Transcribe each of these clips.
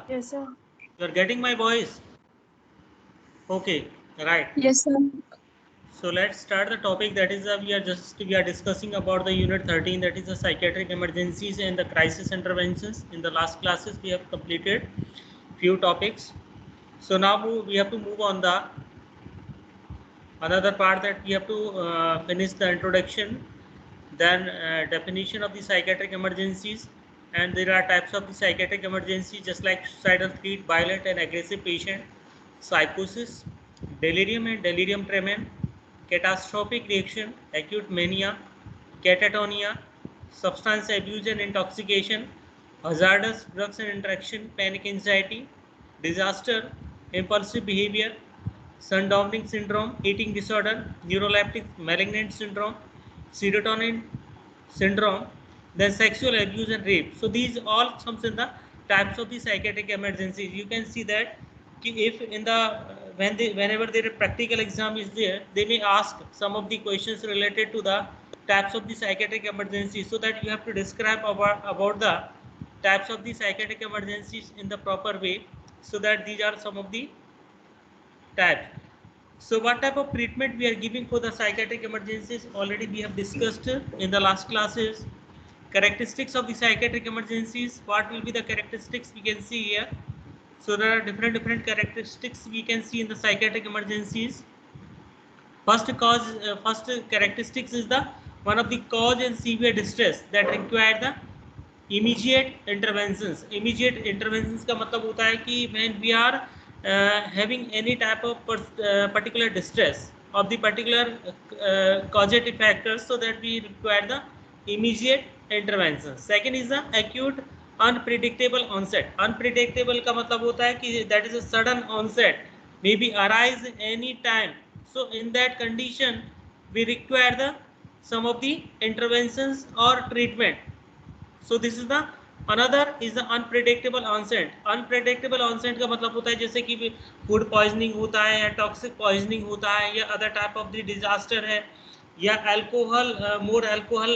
Yes, sir. You're getting my voice? Okay, right. Yes, sir. So let's start the topic. That is, we are discussing about the unit 13. That is the psychiatric emergencies and the crisis interventions. In the last classes, we have completed few topics. So now we have to move on the another part, that we have to finish the introduction, then definition of the psychiatric emergencies, and there are types of the psychiatric emergency, just like suicidal threat, violent and aggressive patient, psychosis, delirium and delirium tremens, catastrophic reaction, acute mania, catatonia, substance abuse and intoxication, hazardous drugs and interaction, panic anxiety, disaster, impulsive behavior, sundowning syndrome, eating disorder, neuroleptic malignant syndrome, serotonin syndrome, then sexual abuse and rape. So these all comes in the types of the psychiatric emergencies. You can see that if in the whenever their practical exam is there, they may ask some of the questions related to the types of the psychiatric emergencies, so that you have to describe about the types of the psychiatric emergencies in the proper way. So that these are some of the types. So what type of treatment we are giving for the psychiatric emergencies, already we have discussed in the last classes. Characteristics of the psychiatric emergencies, what will be the characteristics we can see here. So there are different characteristics we can see in the psychiatric emergencies. First characteristics is the one of the cause and severe distress that require the immediate interventions. Immediate interventions का मतलब होता है कि when we are having any type of particular distress of the particular causative factors, so that we require the immediate intervention. Second is the acute unpredictable onset. Unpredictable का मतलब होता है कि that is a sudden onset, maybe arise any time. So in that condition we require the some of the interventions or treatment. So this is the another is the unpredictable onset. Unpredictable onset का मतलब होता है जैसे कि food poisoning होता है या toxic poisoning होता है या other type of the disaster है या अल्कोहल मोर अल्कोहल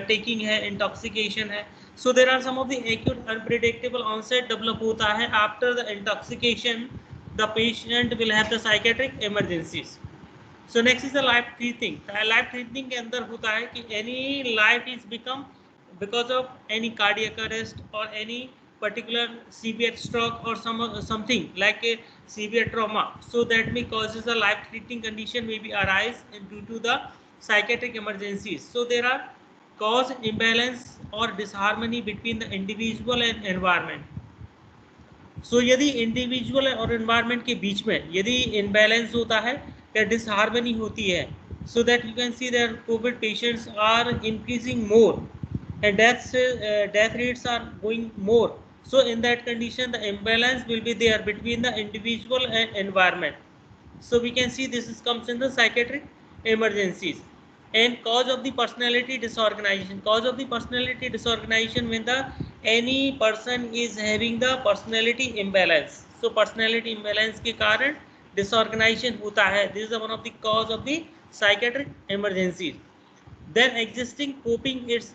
टेकिंग है, इंटॉक्सिकेशन है. So there are some of the acute unpredictable onset develop होता है after the intoxication. The patient will have the psychiatric emergencies. So next is the life threatening. Life threatening के अंदर होता है कि any life is become because of any cardiac arrest or any particular severe stroke or something like a severe trauma, so that may causes a life threatening condition may be arise due to the psychiatric emergencies. So there are cause imbalance or disharmony between the individual and environment. सो यदि individual और environment के बीच में यदि imbalance होता है या disharmony होती है, so that you can see that covid patients are increasing more and death rates are going more. So in that condition the imbalance will be there between the individual and environment. So we can see this is comes in the psychiatric emergencies. And cause of the personality disorganization. Cause of the personality disorganization when the any person is having the personality imbalance. So personality imbalance के कारण disorganization होता है. This is one of the cause of the psychiatric emergencies. Then existing coping is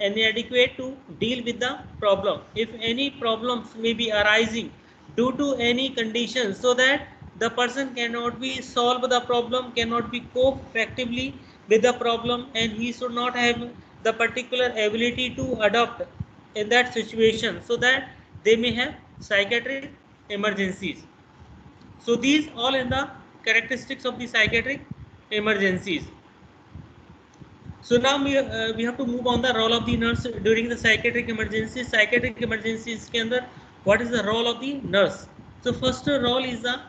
inadequate to deal with the problem. If any problems may be arising due to any condition, so that the person cannot be solve the problem, cannot be cope effectively with the problem, and he should not have the particular ability to adapt in that situation, so that they may have psychiatric emergencies. So these all in the characteristics of the psychiatric emergencies. So now we have to move on the role of the nurse during the psychiatric emergencies. Psychiatric emergencies के अंदर what is the role of the nurse? So first role is the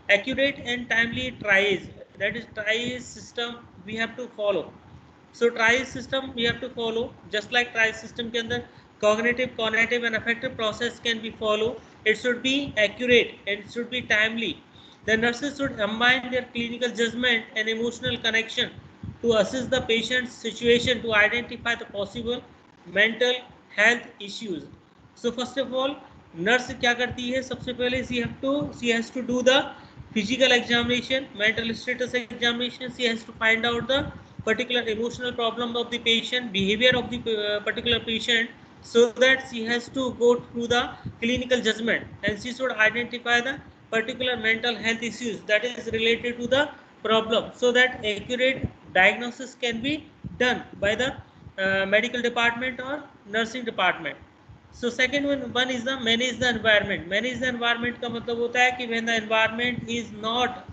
accurate and timely triage. That is triage system we have to follow. So triage system we have to follow. Just like triage system के अंदर cognitive, cognitive and affective process can be followed. It should be accurate and it should be timely. The nurses should combine their clinical judgment and emotional connection to assess the patient's situation to identify the possible mental health issues. So first of all, nurse क्या करती है? सबसे पहले she has to do the physical examination, mental status examination. She has to find out the particular emotional problem of the patient, behavior of the particular patient, so that she has to go through the clinical judgment, and she should identify the particular mental health issues that is related to the problem, so that accurate diagnosis can be done by the medical department or nursing department. So second one is the manage the environment. Manage the environment का मतलब होता है कि when the environment is not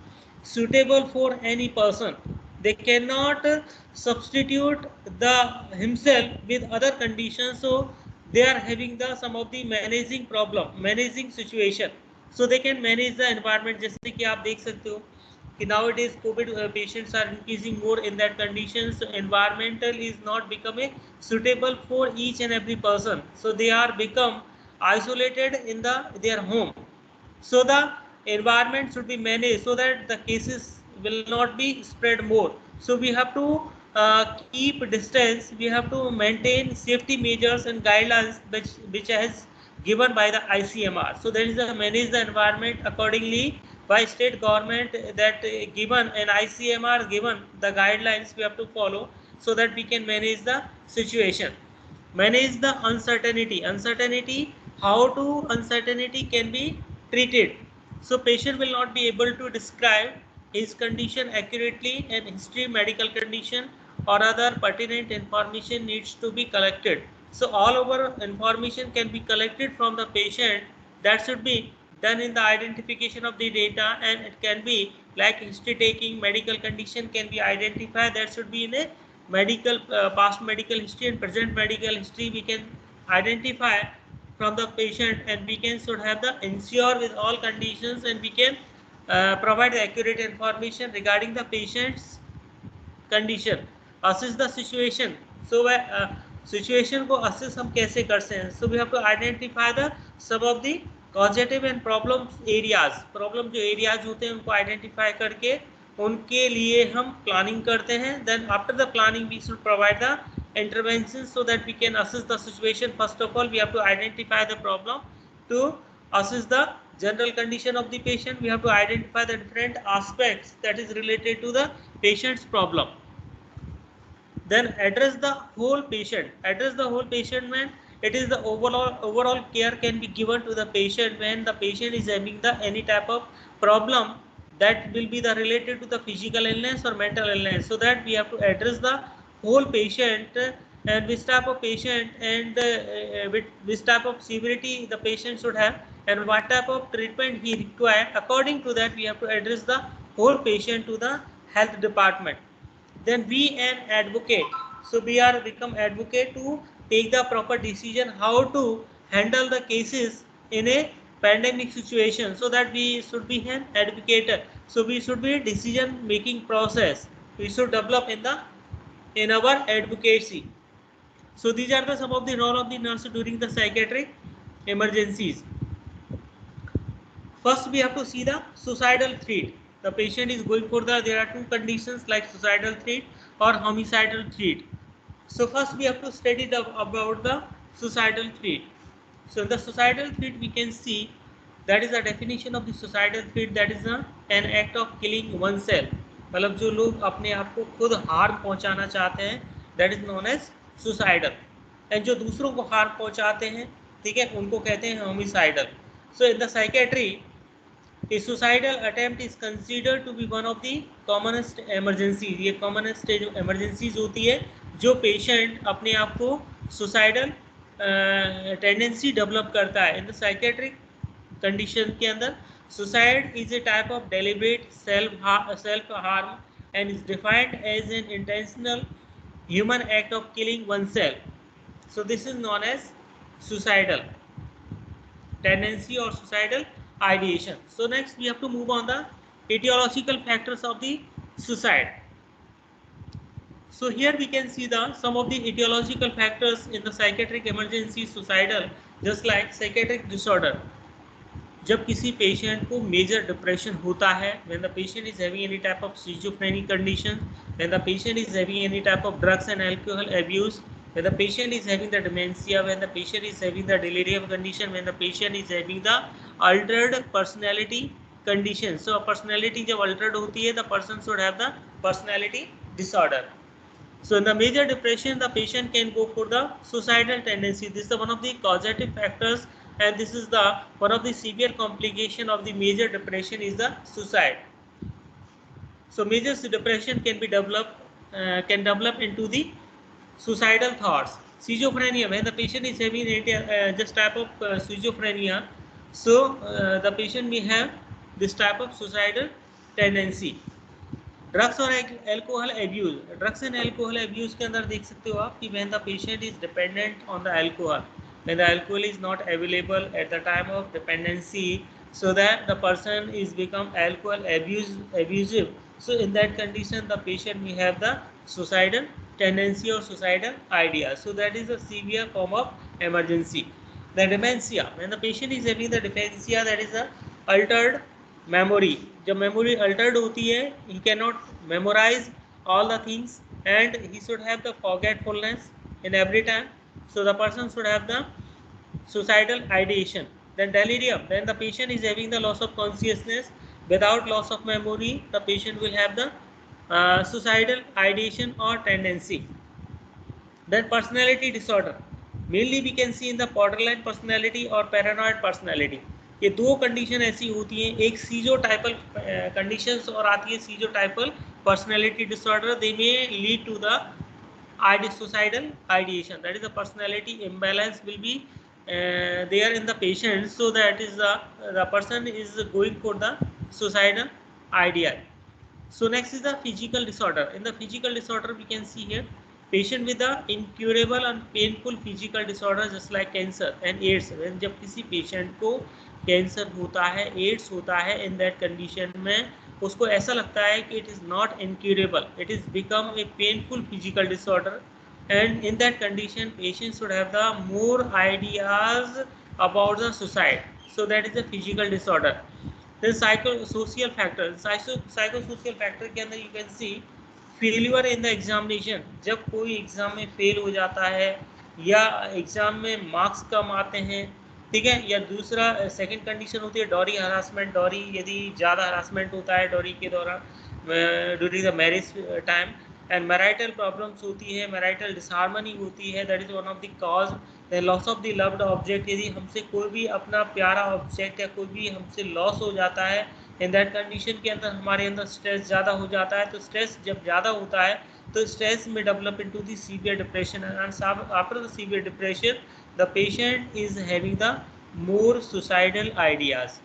suitable for any person, they cannot substitute the himself with other conditions, so they are having the some of the managing problem, managing situation, so they can manage the environment. जैसे कि आप देख सकते हो कि nowadays COVID patients are increasing more in that condition, so environmental is not becoming suitable for each and every person, so they are become isolated in their home. So the environment should be managed so that the cases will not be spread more. So we have to keep distance, we have to maintain safety measures and guidelines which has given by the ICMR. So there is a manage the environment accordingly by state government, that given an ICMR given the guidelines we have to follow, so that we can manage the situation. Manage the uncertainty, how to uncertainty can be treated. So patient will not be able to describe his condition accurately, and history, medical condition or other pertinent information needs to be collected. So all over information can be collected from the patient, that should be done in the identification of the data, and it can be like history taking, medical condition can be identified, that should be in a medical past medical history and present medical history we can identify from the patient, and we can should have the ensure with all conditions, and we can provide accurate information regarding the patient's condition. Assess the situation. So situation को assess हम कैसे करते हैं? So we have to identify the some of the causative and problem areas. Problem जो areas होते हैं उनको identify करके उनके लिए हम planning करते हैं. Then after the planning we should provide the interventions so that we can assess the situation. First of all we have to identify the problem. To assess the general condition of the patient, we have to identify the different aspects that is related to the patient's problem. Then address the whole patient. Address the whole patient when it is the overall care can be given to the patient when the patient is having the any type of problem that will be the related to the physical illness or mental illness, so that we have to address the whole patient, and which type of patient and which type of severity the patient should have, and what type of treatment he require. According to that we have to address the whole patient to the health department. Then we an advocate, so we are become advocate to take the proper decision how to handle the cases in a pandemic situation, so that we should be an advocate. So we should be decision making process we should develop in our advocacy. So these are the some of the role of the nurse during the psychiatric emergencies. First we have to see the suicidal threat. The patient is going for there are two conditions like suicidal threat or homicidal threat. So first we have to study about the suicidal threat. So in the suicidal threat we can see that is the definition of the suicidal threat, that is an act of killing oneself. मतलब जो लोग अपने आप को खुद harm पहुंचाना चाहते हैं, that is known as suicidal. and जो दूसरों को हार्म पहुंचाते हैं, ठीक है, उनको कहते हैं homicidal. So in the psychiatry, a suicidal attempt is considered to be one of the commonest emergencies. ये commonest emergencies होती है जो patient अपने आप को suicidal tendency develop करता है. In the psychiatric condition के अंदर suicide is a type of deliberate self harm and is defined as an intentional human act of killing oneself. So this is known as suicidal tendency or suicidal ideation. So next we have to move on the etiological factors of the suicide. So here we can see some of the etiological factors in the psychiatric emergency suicidal, just like psychiatric disorder. जब किसी patient को major depression होता है, when the patient is having any type of schizophrenic condition, when the patient is having any type of drugs and alcohol abuse, when the patient is having the dementia, when the patient is having the delirium condition, when the patient is having the altered personality condition. So personality जब altered होती है, the person should have the personality disorder. So in the major depression, the patient can go for the suicidal tendency. This is one of the causative factors, and this is the one of the severe complication of the major depression is the suicide. So major depression can be develop into the suicidal thoughts. Schizophrenia, when the patient is having this type of schizophrenia, so the patient may have this type of suicidal tendency. Drugs और alcohol abuse, drugs and alcohol abuse के अंदर देख सकते हो आप कि when the patient is dependent on the alcohol, when the alcohol is not available at the time of dependency, so that the person is become alcohol abusive. So in that condition the patient may have the suicidal tendency or suicidal idea. So that is a severe form of emergency. The dementia, when the patient is having the dementia, that is a altered memory. जब memory altered होती है, he cannot memorize all the things and he should have the forgetfulness in every time. So the person should have the suicidal ideation. Then delirium, then the patient is having the loss of consciousness without loss of memory, the patient will have the suicidal ideation or tendency. Then personality disorder, mainly we can see in the borderline personality or paranoid personality. ये दो condition ऐसी होती हैं, एक सीजोटाइपल conditions और आती है schizotypal personality disorder. They may lead to the suicidal ideation, that is the personality imbalance will be there in the patient, so that is the person is going for the suicidal idea. So next is the physical disorder. In the physical disorder we can see here patient with the incurable and painful physical disorder just like cancer and AIDS. when जब किसी patient को cancer होता है, ads होता है, in that condition में उसको ऐसा लगता है कि it is not incurable, it is become a painful physical disorder, and in that condition patient should have the more ideas about the suicide. So that is a physical disorder. Then psychosocial factor, psychosocial factor के अंदर you can see failure in the examination, जब कोई exam में fail हो जाता है या exam में मार्क्स कम आते हैं, ठीक है, या दूसरा सेकंड कंडीशन होती है डॉरी हरासमेंट. डॉरी यदि ज़्यादा हरासमेंट होता है डॉरी के दौरान during the marriage time, and marital problems होती है, मैरिटल डिसहार्मनी होती है, that is one of the cause. The loss of the loved object, यदि हमसे कोई भी अपना प्यारा ऑब्जेक्ट या कोई भी हमसे लॉस हो जाता है, इन दैट कंडीशन के अंदर हमारे अंदर स्ट्रेस ज़्यादा हो जाता है. तो स्ट्रेस जब ज़्यादा होता है तो स्ट्रेस में develop into the severe depression, and after the severe depression the patient is having the more suicidal ideas.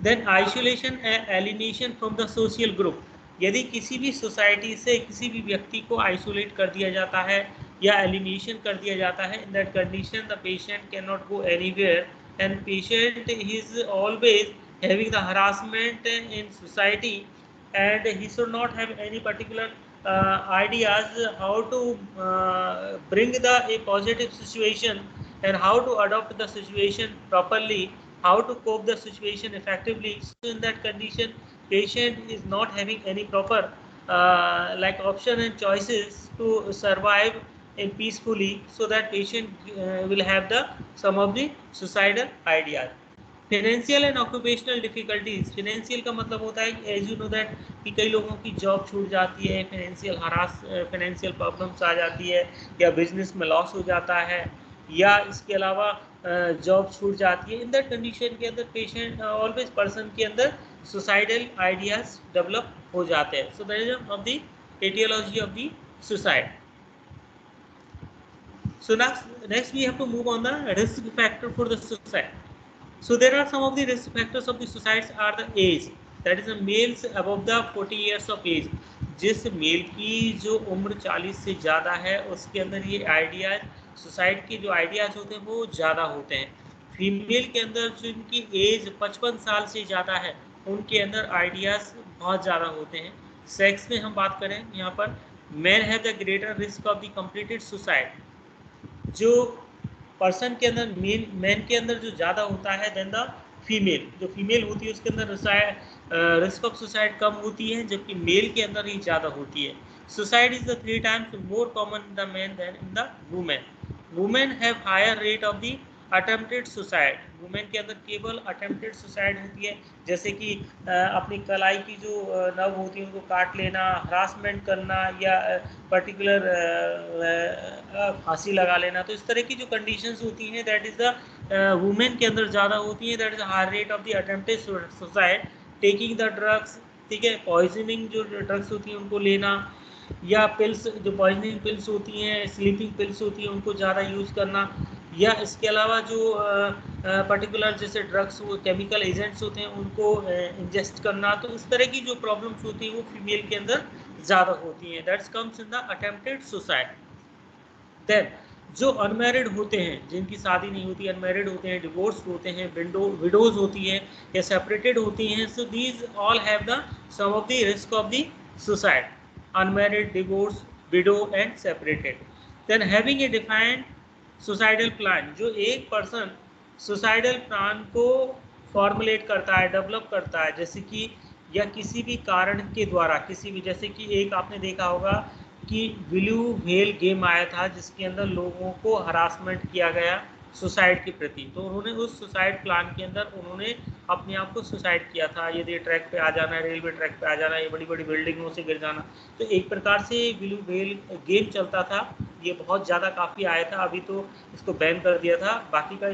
Then isolation and alienation from the social group, यदि किसी भी सोसाइटी से किसी भी व्यक्ति को आइसोलेट कर दिया जाता है या एलिनेशन कर दिया जाता है, in that condition the patient cannot go anywhere and patient is always having the harassment in society and he should not have any particular ideas how to bring a positive situation and how to adopt the situation properly, how to cope the situation effectively. So in that condition patient is not having any proper like option and choices to survive in peacefully, so that patient will have the some of the suicidal ideas. Financial and occupational difficulties, financial का मतलब होता है as you know that कि कई लोगों की job छूट जाती है, फाइनेंशियल प्रॉब्लम्स आ जाती है, या बिजनेस में लॉस हो जाता है, या इसके अलावा जॉब छूट जाती है. इन दैट कंडीशन के अंदर पेशेंट ऑलवेज पर्सन के अंदर सुसाइडल आइडियाज डेवलप हो जाते हैं. So that is of the etiology of the suicide. So next we have to move on the risk factor for the suicide. So there are some of the risk factors of the suicides are the age, that is the males above the 40 years of age. जिस mail की जो उम्र 40 से ज़्यादा है उसके अंदर ये आइडियाज सुसाइड के जो आइडियाज होते हैं वो ज़्यादा होते हैं. फीमेल के अंदर जिनकी एज 55 साल से ज़्यादा है उनके अंदर आइडियाज बहुत ज़्यादा होते हैं. सेक्स में हम बात करें यहाँ पर, men have the greater risk of the completed suicide. जो पर्सन के अंदर मैन के अंदर जो ज़्यादा होता है देन द फीमेल, जो फीमेल होती है उसके अंदर रिस्क ऑफ सुसाइड कम होती है, जबकि मेल के अंदर ही ज़्यादा होती है. Suicide is the 3 times more common in the man than in the women. Women have higher rate of the attempted suicide, women के अंदर केवल अटेम्प्टेड सुसाइड होती है, जैसे कि अपनी कलाई की जो नर्व होती है उनको काट लेना, हरासमेंट करना या पर्टिकुलर फांसी लगा लेना। तो इस तरह की जो कंडीशंस होती हैं दैट इज़ द वुमेन के अंदर ज़्यादा होती है, that is high rate of the attempted suicide. Taking the drugs, ठीक है, पॉइजनिंग जो ड्रग्स होती हैं उनको लेना, या पिल्स जो पॉइजनिंग पिल्स होती हैं, स्लीपिंग पिल्स होती हैं उनको ज़्यादा यूज़ करना, या इसके अलावा जो पर्टिकुलर जैसे ड्रग्स वो केमिकल एजेंट्स होते हैं उनको इंजेस्ट करना। तो इस तरह की जो प्रॉब्लम्स होती हैं वो फीमेल के अंदर ज़्यादा होती हैं, that's comes in the attempted suicide. Then जो अनमैरिड होते हैं, जिनकी शादी नहीं होती, अनमैरिड होते हैं, डिवोर्स होते हैं, विडोज होती है या सेपरेटेड होती हैं, so these all have the some of the risk of the suicide, unmarried, divorce, widow and separated. Then having a defined suicidal plan, जो एक पर्सन सुसाइडल प्लान को फॉर्मुलेट करता है, डेवलप करता है, जैसे कि या किसी भी कारण के द्वारा, किसी भी, जैसे कि एक आपने देखा होगा कि ब्लू व्हेल गेम आया था जिसके अंदर लोगों को हरासमेंट किया गया सुसाइड के प्रति, तो उन्होंने उस सुसाइड प्लान के अंदर उन्होंने अपने आप को सुसाइड किया था, यदि ट्रैक पे आ जाना है, रेलवे ट्रैक पे आ जाना है, ये बड़ी बड़ी बिल्डिंगों से गिर जाना। तो एक प्रकार से ब्लू व्हेल गेम चलता था, ये बहुत ज़्यादा काफ़ी आया था, अभी तो इसको बैन कर दिया था। बाकी का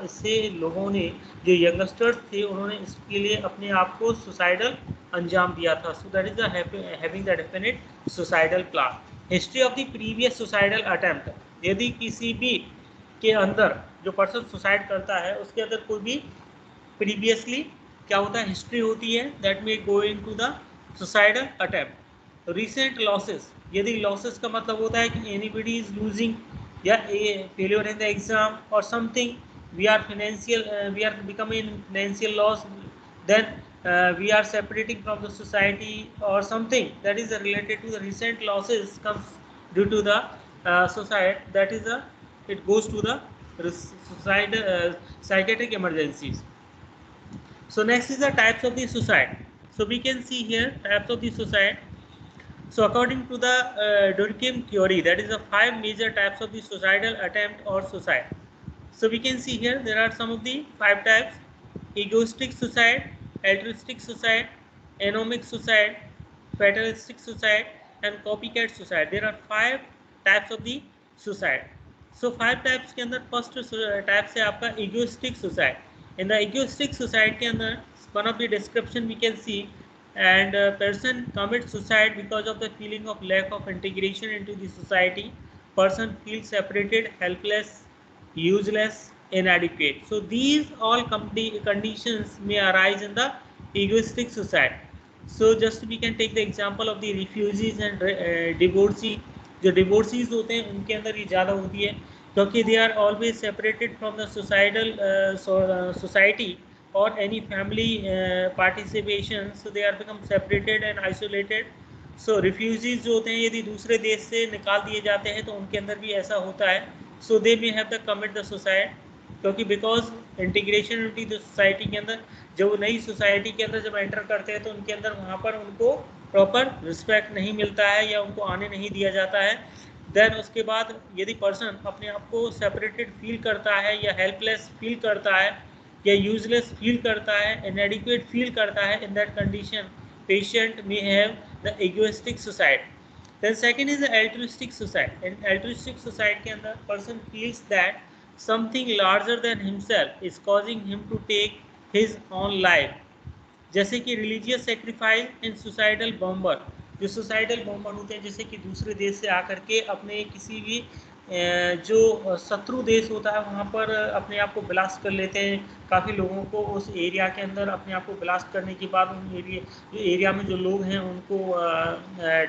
इससे लोगों ने, जो यंगस्टर्स थे, उन्होंने इसके लिए अपने आप को सुसाइडल अंजाम दिया था। सो that is having the definite suicidal plan. History of the previous suicidal attempt, यदि किसी भी के अंदर जो पर्सन सुसाइड करता है उसके अंदर कोई भी प्रीवियसली क्या होता है, हिस्ट्री होती है, that may go in to the suicidal attempt. Recent losses, यदि लॉसेस का मतलब होता है कि एनीबडी इज लूजिंग या फेलियर इन द एग्जाम और something, we are becoming in financial loss, then we are separating from the society or something that is related to the recent losses comes due to the suicide, that is it goes to the suicide psychiatric emergencies. So next is the types of the suicide. So we can see here types of the suicide. So according to the Durkheim theory, that is the 5 major types of the suicidal attempt or suicide. So we can see here there are some of the 5 types: egoistic suicide, altruistic suicide, anomic suicide, fatalistic suicide, and copycat suicide. There are 5 types of the suicide. So 5 types के अंदर first type से आपका egoistic suicide. In the egoistic suicide के अंदर one of the description we can see, and a person commits suicide because of the feeling of lack of integration into the society. Person feels separated, helpless, useless, inadequate. So these all conditions may arise in the egoistic suicide. So just we can take the example of the refugees and divorcee. जो डिवोर्सीज होते हैं उनके अंदर ये ज़्यादा होती है, क्योंकि they are always separated from the societal society or any family participation, so they are become separated and isolated. So refugees जो होते हैं यदि दूसरे देश से निकाल दिए जाते हैं तो उनके अंदर भी ऐसा होता है. So they may have to commit the suicide, क्योंकि because integration into the society के अंदर, जब नई सोसाइटी के अंदर जब एंटर करते हैं तो उनके अंदर वहाँ पर उनको प्रॉपर रिस्पेक्ट नहीं मिलता है या उनको आने नहीं दिया जाता है. देन उसके बाद यदि पर्सन अपने आप को सेपरेटेड फील करता है या हेल्पलेस फील करता है या यूजलेस फील करता है, इनएडिक्वेट फील करता है, in that condition patient may have the egoistic suicide. Then second is the altruistic suicide. In altruistic suicide के अंदर person feels that something larger than himself is causing him to take his own life. जैसे कि religious sacrifice इन suicidal bomber. जो suicidal bomber होते हैं जैसे कि दूसरे देश से आकर के अपने किसी भी जो शत्रु देश होता है वहाँ पर अपने आप को ब्लास्ट कर लेते हैं. काफ़ी लोगों को उस एरिया के अंदर अपने आप को ब्लास्ट करने के बाद उन एरिया में जो लोग हैं उनको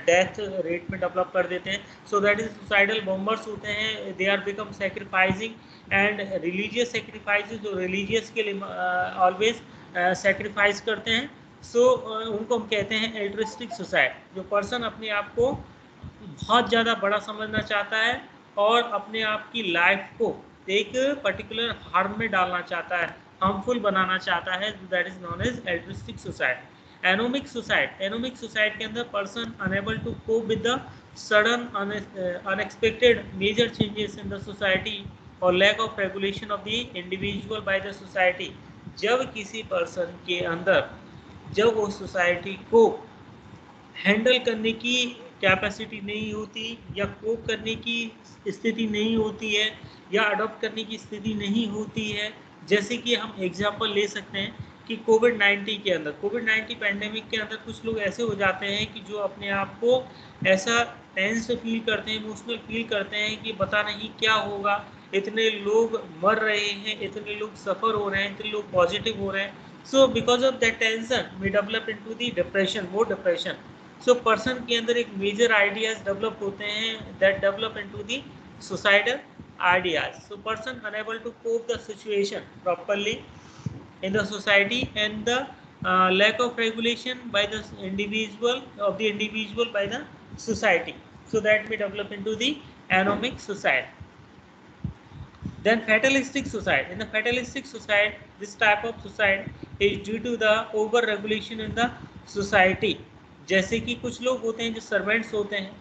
डेथ रेट में डेवलप कर देते हैं. So that is suicidal bombers होते हैं. They are become sacrificing and religious sacrifices, जो रिलीजियस के लिए ऑलवेज सेक्रीफाइस करते हैं. सो उनको हम कहते हैं एल्ट्रुइस्टिक सुसाइड. जो पर्सन अपने आप को बहुत ज़्यादा बड़ा समझना चाहता है और अपने आप की लाइफ को एक पर्टिकुलर हार्म में डालना चाहता है, हार्मफुल बनाना चाहता है, that is known as altruistic suicide. Anomic suicide. Anomic suicide के अंदर person unable to cope with the sudden unexpected major changes in the society और lack of regulation of the individual by the society. जब किसी person के अंदर, जब वो society को हैंडल करने की कैपेसिटी नहीं होती या कोप करने की स्थिति नहीं होती है या अडॉप्ट करने की स्थिति नहीं होती है, जैसे कि हम एग्जांपल ले सकते हैं कि कोविड-19 के अंदर, कोविड-19 पैंडेमिक के अंदर कुछ लोग ऐसे हो जाते हैं कि जो अपने आप को ऐसा टेंस फील करते हैं, इमोशनल फील करते हैं कि पता नहीं क्या होगा, इतने लोग मर रहे हैं, इतने लोग सफ़र हो रहे हैं, इतने लोग पॉजिटिव हो रहे हैं। So because of that tension we develop into the depression, more depression. So person के अंदर एक मेजर आइडियाज डेवलप होते हैं that develop into the suicidal ideas. So person unable to cope the situation properly in the society, and the lack of regulation by the individual by the society, so that we develop into the anomic suicide. Then fatalistic suicide. In the fatalistic suicide, this type of suicide is due to the over regulation in the society. जैसे कि कुछ लोग होते हैं जो servants होते हैं,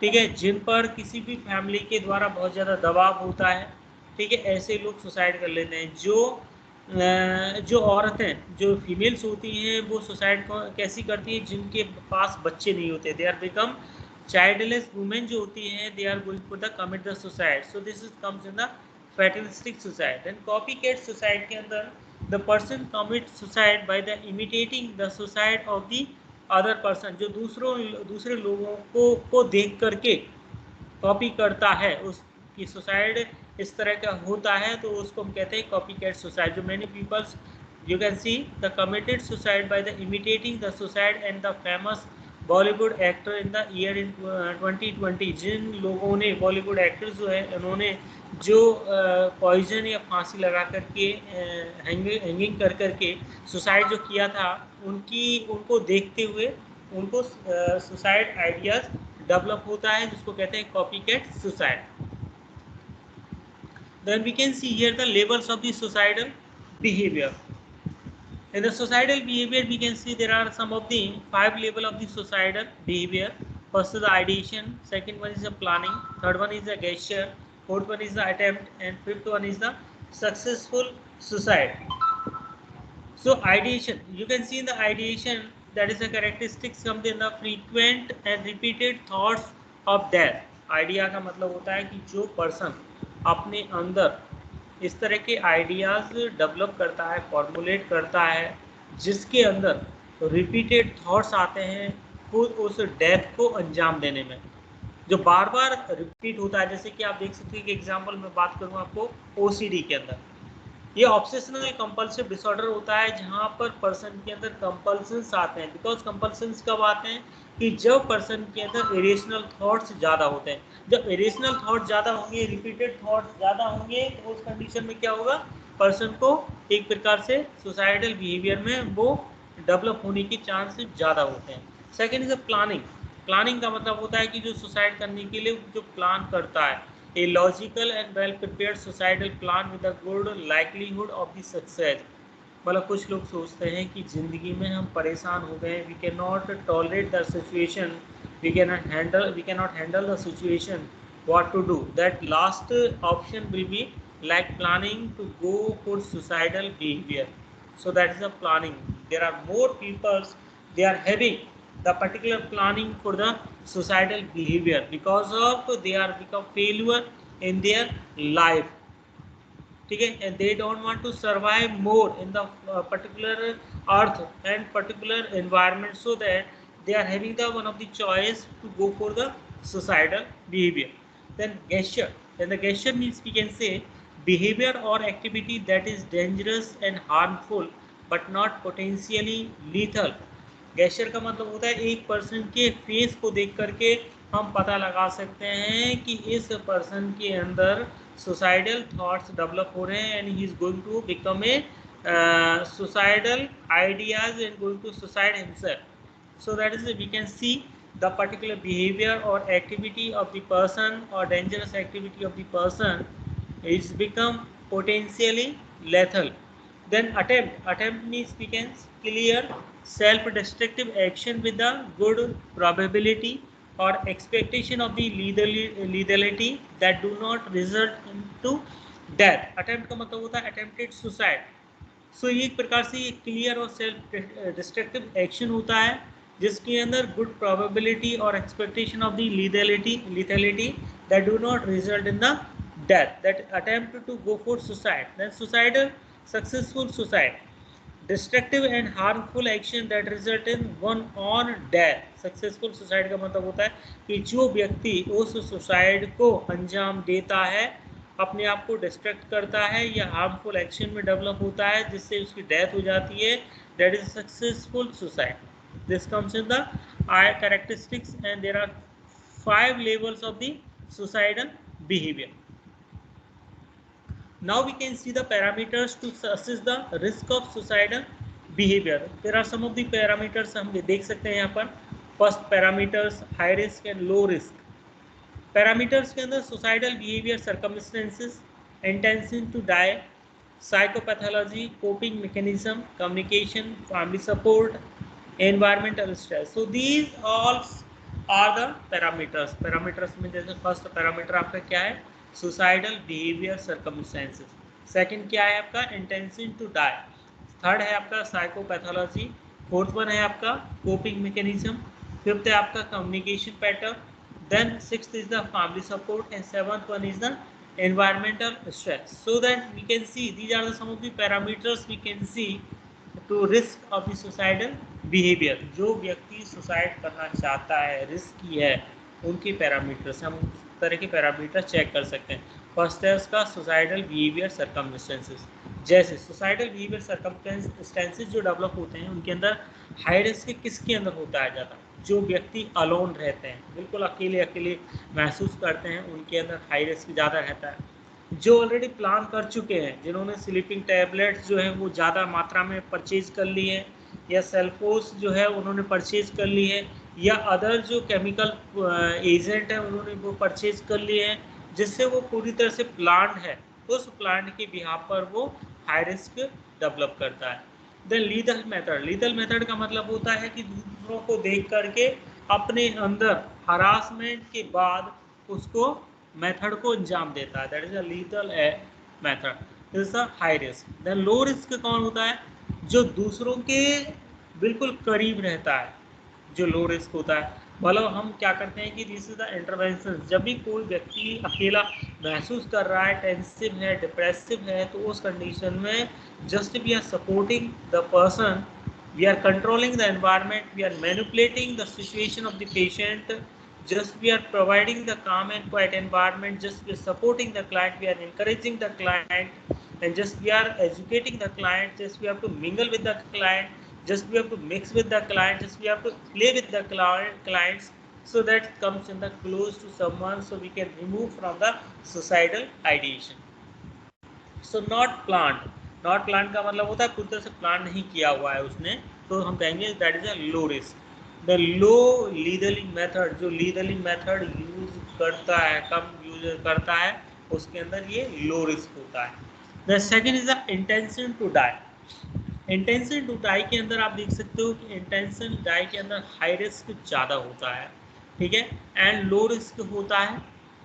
ठीक है, जिन पर किसी भी फैमिली के द्वारा बहुत ज़्यादा दबाव होता है, ठीक है, ऐसे लोग सुसाइड कर लेते हैं। जो औरतें, जो फीमेल्स होती हैं, वो सुसाइड कैसी करती हैं, जिनके पास बच्चे नहीं होते, they are become childless women जो होती हैं, they are going to the commit the suicide. So this is comes in the fatalistic suicide. Then copycat suicide के अंदर the person commit suicide by the imitating the suicide of the other person, जो दूसरे लोगों को देख करके copy करता है, उसकी सुसाइड इस तरह का होता है, तो उसको हम कहते हैं कॉपीकैट सुसाइड। जो many peoples you can see the committed suicide by the imitating the suicide and the famous Bollywood actor in the year in 2020। जिन लोगों ने, बॉलीवुड एक्टर्स जो है, उन्होंने जो पॉइजन या फांसी लगा करके हैंगिंग कर करके सुसाइड जो किया था, उनको देखते हुए उनको सुसाइड आइडियाज डेवलप होता है, जिसको कहते हैं copycat suicide. Then we can see here the levels of the suicidal behavior. In the suicidal behavior, we can see there are some of the 5 level of the suicidal behavior. First is the ideation, second one is the planning, third one is the gesture, fourth one is the attempt, and fifth one is the successful suicide. So ideation, you can see in the ideation, that is the characteristics come in the frequent and repeated thoughts of death. Idea का मतलब होता है कि जो person अपने अंदर इस तरह के आइडियाज़ डेवलप करता है, फॉर्मुलेट करता है, जिसके अंदर रिपीटेड थॉट्स आते हैं खुद उस डेथ को अंजाम देने में, जो बार बार रिपीट होता है। जैसे कि आप देख सकते हैं कि एग्जांपल में बात करूं आपको, ओसीडी के अंदर ये ऑब्सेशनल कंपल्सिव डिसऑर्डर होता है, जहां पर पर्सन के अंदर कंपल्सन्स आते हैं। बिकॉज कंपल्सन्स कब आते हैं कि जब पर्सन के अंदर इरेशनल थॉट्स ज़्यादा होते हैं। जब इरेशनल थॉट्स ज़्यादा होंगे, रिपीटेड थॉट्स ज़्यादा होंगे, तो उस कंडीशन में क्या होगा, पर्सन को एक प्रकार से सुसाइडल बिहेवियर में वो डेवलप होने के चांसेस ज़्यादा होते हैं। Second is planning. प्लानिंग का मतलब होता है कि जो सुसाइड करने के लिए जो प्लान करता है, a logical and well prepared suicidal plan with a good likelihood of the success। मतलब कुछ लोग सोचते हैं कि ज़िंदगी में हम परेशान हो गए, we cannot tolerate the situation, we cannot handle the situation, what to do? That last option will be like planning to go for suicidal behavior. So that is the planning. There are more people, they are having the particular planning for the suicidal behavior because of they are become failure in their life, ठीक है, and they don't want to survive more in the particular earth and particular environment, so that they are having the one of the choice to go for the suicidal behavior. Then gesture, then the gesture means we can say behavior or activity that is dangerous and harmful but not potentially lethal। Gesture का मतलब होता है एक person के face को देख करके हम पता लगा सकते हैं कि इस पर्सन के अंदर सुसाइडल थॉट्स डेवलप हो रहे हैं and he is going to become a suicidal ideas and going to suicide himself. So that is we can see the particular behaviour और एक्टिविटी ऑफ द पर्सन और dangerous activity of the person is become potentially lethal. Then attempt means we can clear self-destructive action with a good probability or expectation of the lethality that do not result into death, attempt का मतलब होता है attempted suicide. सो ये एक प्रकार से ये clear और सेल्फ डिस्ट्रक्टिव एक्शन होता है जिसके अंदर गुड प्रोबेबिलिटी और expectation of the lethality that do not result in the death, that attempt to go for suicide, then suicidal successful suicide, destructive and harmful action that result in one on death. Successful suicide का मतलब होता है कि जो व्यक्ति उस suicide को अंजाम देता है, अपने आप को डिस्ट्रैक्ट करता है या हार्मफुल एक्शन में डेवलप होता है जिससे उसकी डेथ हो जाती है, that is successful suicide. This comes in the characteristics and there are 5 levels of the suicidal behavior. Now we can see the parameters to assess the risk of suicidal behavior. There are some of the parameters हम देख सकते हैं यहाँ पर. First parameters high risk and low risk. Parameters के अंदर suicidal behaviour circumstances, intention to die, psychopathology, coping mechanism, communication, family support, environmental stress. So these all are the parameters. Parameters में जैसे फर्स्ट पैरामीटर आपका क्या है, suicidal behaviour circumstances. Second क्या है आपका, इंटेंशन टू डाई. थर्ड है आपका साइकोपैथोलॉजी. फोर्थ वन है आपका कोपिंग मैकेनिज्म. फिफ्थ है आपका communication pattern. Then sixth is the family support and seventh one is the environmental stress. So that we can see these are the some of the parameters we can see to risk of the suicidal behavior. जो व्यक्ति suicide करना चाहता है, risky है, उनके parameters हम उस तरह के पैरामीटर चेक कर सकते हैं. फर्स्ट है उसका सुसाइडल बिहेवियर सर्कमस्टेंसेस. जैसे सुसाइडल बिहेवियर सर्कमस्टेंसेस जो डेवलप होते हैं उनके अंदर हाई रिस्क किसके अंदर होता है ज़्यादा, जो व्यक्ति अलोन रहते हैं, बिल्कुल अकेले अकेले महसूस करते हैं, उनके अंदर हाई रिस्क ज़्यादा रहता है. जो ऑलरेडी प्लान कर चुके हैं, जिन्होंने स्लीपिंग टैबलेट्स जो है वो ज़्यादा मात्रा में परचेज कर ली है, या सेल्फोस जो है उन्होंने परचेज कर ली है, या अदर जो केमिकल एजेंट है उन्होंने वो परचेज कर लिए हैं, जिससे वो पूरी तरह से प्लांट है, उस प्लांट के बिहाफ पर वो हाई रिस्क डेवलप करता है. The lethal method. Lethal method का मतलब होता है कि दूसरों को देख करके अपने अंदर हरासमेंट के बाद उसको मेथड को अंजाम देता है, that is a lethal method. This is a high risk. Then low risk कौन होता है, जो दूसरों के बिल्कुल करीब रहता है, जो लो रिस्क होता है. मतलब हम क्या करते हैं कि दिस इज द इंटरवेंशन. जब भी कोई व्यक्ति अकेला महसूस कर रहा है, टेंसिव है, डिप्रेसिव है, तो उस कंडीशन में just we are supporting the person, we are controlling the environment, we are manipulating the situation of the patient, just we are providing the calm and quiet environment, just we are supporting the client, we are encouraging the client, and just we are educating the client, just we have to mingle with the client, just we have to mix with the client, just we have to play with the clients, so that comes in the close to someone, so we can remove from the suicidal ideation. So not plant. Not plant का मतलब होता है पूरी तरह से plan नहीं किया हुआ है उसने, तो हम कहेंगे that is a low risk. The low लीगलिंग मेथड, जो लीगलिंग मेथड यूज करता है, कम यूज करता है, उसके अंदर ये लो रिस्क होता है. The second is the intention to die. Intention to die के अंदर आप देख सकते हो कि इंटेंशन डाई के अंदर हाई रिस्क ज़्यादा होता है, ठीक है, एंड लो रिस्क होता है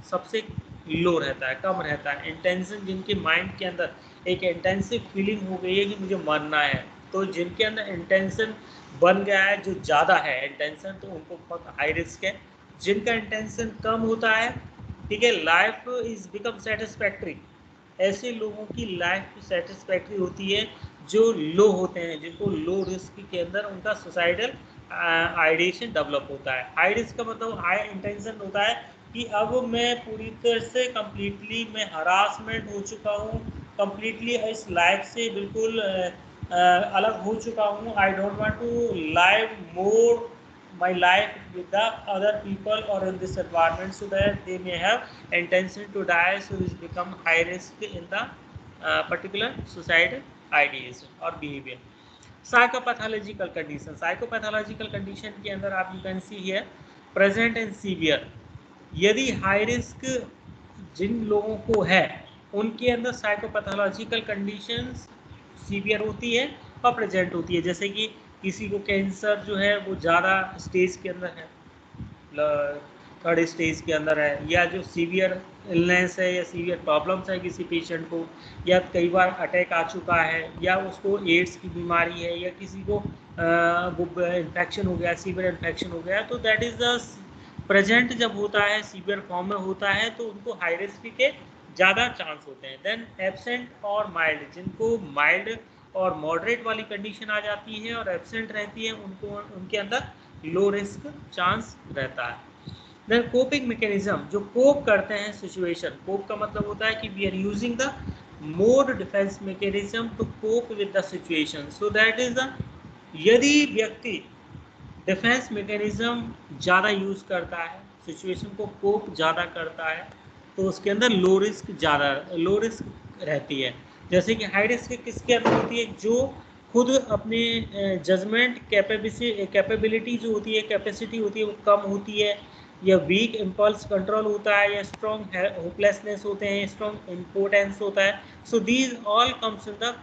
सबसे लो रहता है, कम रहता है. इंटेंशन, जिनके माइंड के अंदर एक इंटेंसिव फीलिंग हो गई है कि मुझे मरना है, तो जिनके अंदर इंटेंशन बन गया है, जो ज़्यादा है इंटेंशन, तो उनको बहुत हाई रिस्क है. जिनका इंटेंशन कम होता है, ठीक है, लाइफ इज बिकम सेटिस्फैक्ट्री, ऐसे लोगों की लाइफ सेटिस्फैक्ट्री होती है जो लो होते हैं, जिनको लो रिस्क के अंदर उनका सुसाइडल आइडिएशन डेवलप होता है. हाई रिस्क का मतलब हाई इंटेंशन होता है कि अब मैं पूरी तरह से कम्प्लीटली मैं हरासमेंट हो चुका हूँ, कम्प्लीटली इस लाइफ से बिल्कुल अलग हो चुका हूँ. I don't want to live more my life with the other people or in this environment, so that they may have intention to die, so it's become high risk in the particular suicidal ideation or behavior. Psychopathological condition. Psychopathological condition के अंदर आप you can see here present and severe. यदि high risk जिन लोगों को है उनके अंदर psychopathological conditions severe होती है और प्रेजेंट होती है. जैसे कि किसी को कैंसर जो है वो ज़्यादा स्टेज के अंदर है, थर्ड स्टेज के अंदर है, या जो सीवियर इलनेस है या सीवियर प्रॉब्लम्स है किसी पेशेंट को, या कई बार अटैक आ चुका है, या उसको एड्स की बीमारी है, या किसी को इन्फेक्शन हो गया, सीवियर इन्फेक्शन हो गया, तो दैट इज़ द प्रेजेंट जब होता है सीवियर फॉर्म में होता है तो उनको हाई रिस्क के ज़्यादा चांस होते हैं। देन एब्सेंट और माइल्ड, जिनको माइल्ड और मॉडरेट वाली कंडीशन आ जाती है और एब्सेंट रहती है, उनको उनके अंदर लो रिस्क चांस रहता है। देन कोपिंग मैकेनिज्म, जो कोप करते हैं सिचुएशन, कोप का मतलब होता है कि we are using the more defence mechanism to cope with the situation, so that is the, यदि व्यक्ति डिफेंस मैकेनिज्म ज़्यादा यूज़ करता है, सिचुएशन को कोप ज़्यादा करता है, तो उसके अंदर लो रिस्क रहती है। जैसे कि हाई रिस्क किसके अंदर होती है, जो खुद अपने जजमेंट कैपेबिलिटी जो होती है, कैपेसिटी होती है, वो कम होती है, या वीक इम्पल्स कंट्रोल होता है, या स्ट्रॉन्ग होपलेसनेस होते हैं, स्ट्रॉन्ग इम्पोर्टेंस होता है। सो these all comes in the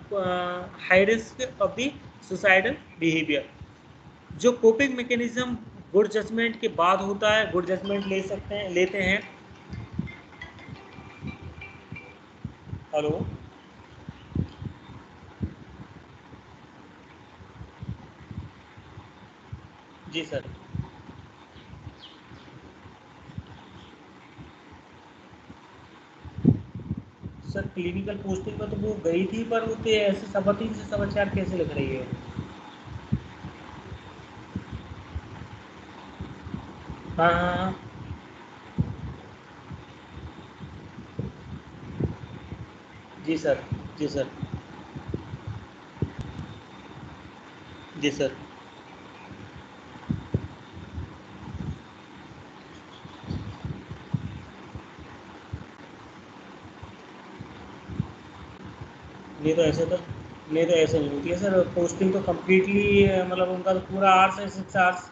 high risk of the suicidal behaviour. जो कोपिंग मैकेनिज्म गुड जजमेंट के बाद होता है, गुड जजमेंट लेते हैं। हेलो, जी सर। सर क्लिनिकल पोस्टिंग में तो वो गई थी, पर वो ऐसे 3 से 4.5 कैसे लग रही है? हाँ हाँ हाँ। जी सर। जी सर। जी सर। नहीं तो ऐसे तो, नहीं तो ऐसे नहीं होती है सर, पोस्टिंग तो कम्प्लीटली मतलब उनका तो पूरा आर्ट्स है, 6 आवर्स